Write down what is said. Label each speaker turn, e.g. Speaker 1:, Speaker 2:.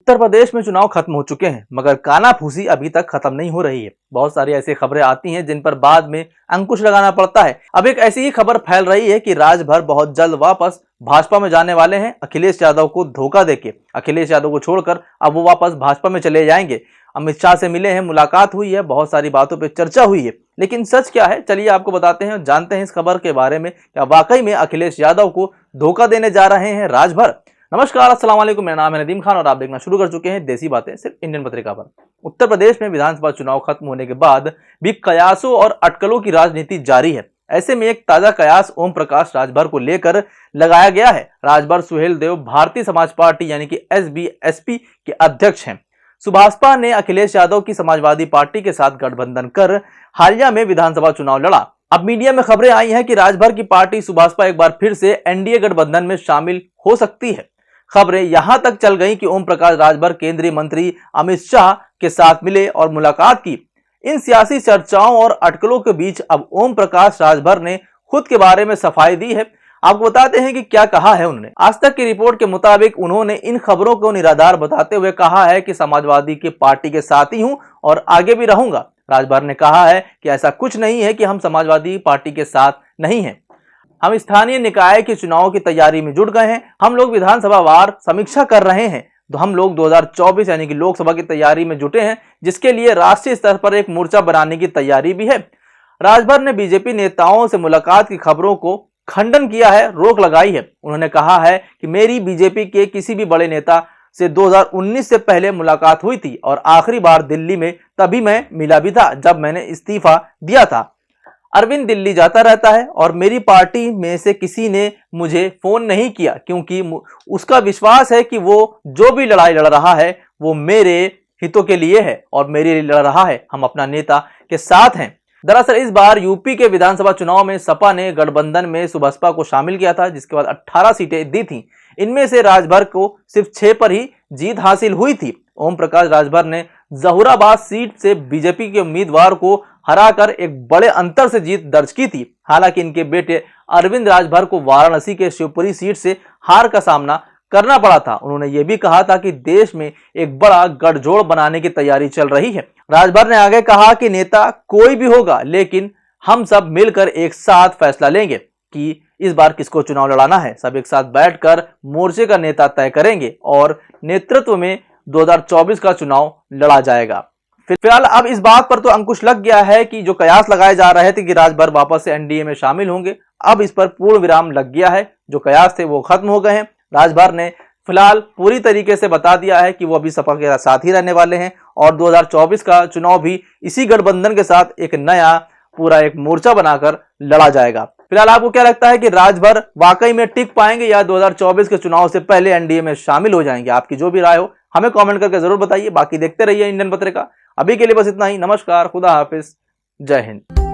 Speaker 1: उत्तर प्रदेश में चुनाव खत्म हो चुके हैं, मगर कानाफूसी अभी तक खत्म नहीं हो रही है। बहुत सारी ऐसी खबरें आती हैं जिन पर बाद में अंकुश लगाना पड़ता है। अब एक ऐसी ही खबर फैल रही है कि राजभर बहुत जल्द वापस भाजपा में जाने वाले हैं। अखिलेश यादव को धोखा देके अखिलेश यादव को छोड़कर अब वो वापस भाजपा में चले जाएंगे। अमित शाह से मिले हैं, मुलाकात हुई है, बहुत सारी बातों पर चर्चा हुई है, लेकिन सच क्या है चलिए आपको बताते हैं और जानते हैं इस खबर के बारे में। क्या वाकई में अखिलेश यादव को धोखा देने जा रहे हैं राजभर? नमस्कार, अस्सलाम वालेकुम, मेरा नाम है नदीम खान और आप देखना शुरू कर चुके हैं देसी बातें सिर्फ इंडियन पत्रिका पर। उत्तर प्रदेश में विधानसभा चुनाव खत्म होने के बाद भी कयासों और अटकलों की राजनीति जारी है। ऐसे में एक ताजा कयास ओम प्रकाश राजभर को लेकर लगाया गया है। राजभर सुहेल देव भारतीय समाज पार्टी यानी कि SBSP के अध्यक्ष हैं। सुभाषपा ने अखिलेश यादव की समाजवादी पार्टी के साथ गठबंधन कर हालिया में विधानसभा चुनाव लड़ा। अब मीडिया में खबरें आई हैं कि राजभर की पार्टी सुभाषपा एक बार फिर से NDA गठबंधन में शामिल हो सकती है। खबरें यहां तक चल गई कि ओम प्रकाश राजभर केंद्रीय मंत्री अमित शाह के साथ मिले और मुलाकात की। इन सियासी चर्चाओं और अटकलों के बीच अब ओम प्रकाश राजभर ने खुद के बारे में सफाई दी है। आपको बताते हैं कि क्या कहा है उन्होंने। आज तक की रिपोर्ट के मुताबिक उन्होंने इन खबरों को निराधार बताते हुए कहा है कि समाजवादी की पार्टी के साथ ही हूं और आगे भी रहूंगा। राजभर ने कहा है कि ऐसा कुछ नहीं है कि हम समाजवादी पार्टी के साथ नहीं हैं, हम स्थानीय निकाय के चुनाव की तैयारी में जुट गए हैं। हम लोग विधानसभा वार समीक्षा कर रहे हैं, तो हम लोग 2024 यानी कि लोकसभा की तैयारी में जुटे हैं, जिसके लिए राष्ट्रीय स्तर पर एक मोर्चा बनाने की तैयारी भी है। राजभर ने बीजेपी नेताओं से मुलाकात की खबरों को खंडन किया है, रोक लगाई है। उन्होंने कहा है कि मेरी बीजेपी के किसी भी बड़े नेता से 2019 से पहले मुलाकात हुई थी और आखिरी बार दिल्ली में तभी मैं मिला भी था जब मैंने इस्तीफा दिया था। अरविंद दिल्ली जाता रहता है और मेरी पार्टी में से किसी ने मुझे फोन नहीं किया, क्योंकि उसका विश्वास है कि वो जो भी लड़ाई लड़ रहा है वो मेरे हितों के लिए है और मेरे लिए लड़ रहा है। हम अपना नेता के साथ हैं। दरअसल इस बार यूपी के विधानसभा चुनाव में सपा ने गठबंधन में सुभाषपा को शामिल किया था, जिसके बाद 18 सीटें दी थी। इनमें से राजभर को सिर्फ 6 पर ही जीत हासिल हुई थी। ओम प्रकाश राजभर ने जहूराबाद सीट से बीजेपी के उम्मीदवार को हराकर एक बड़े अंतर से जीत दर्ज की थी। हालांकि इनके बेटे अरविंद राजभर को वाराणसी के शिवपुरी सीट से हार का सामना करना पड़ा था। उन्होंने ये भी कहा था कि देश में एक बड़ा गठजोड़ बनाने की तैयारी चल रही है। राजभर ने आगे कहा कि नेता कोई भी होगा, लेकिन हम सब मिलकर एक साथ फैसला लेंगे कि इस बार किसको चुनाव लड़ाना है। सब एक साथ बैठकर मोर्चे का नेता तय करेंगे और नेतृत्व में 2024 का चुनाव लड़ा जाएगा। फिलहाल अब इस बात पर तो अंकुश लग गया है कि जो कयास लगाए जा रहे थे कि राजभर वापस से NDA में शामिल होंगे, अब इस पर पूर्ण विराम लग गया है। जो कयास थे वो खत्म हो गए हैं। राजभर ने फिलहाल पूरी तरीके से बता दिया है कि वो अभी सपा के साथ ही रहने वाले हैं और 2024 का चुनाव भी इसी गठबंधन के साथ एक नया पूरा एक मोर्चा बनाकर लड़ा जाएगा। फिलहाल आपको क्या लगता है कि राजभर वाकई में टिक पाएंगे या 2024 के चुनाव से पहले NDA में शामिल हो जाएंगे? आपकी जो भी राय हो हमें कमेंट करके जरूर बताइए। बाकी देखते रहिए इंडियन पत्रिका। अभी के लिए बस इतना ही। नमस्कार, खुदा हाफिज, जय हिंद।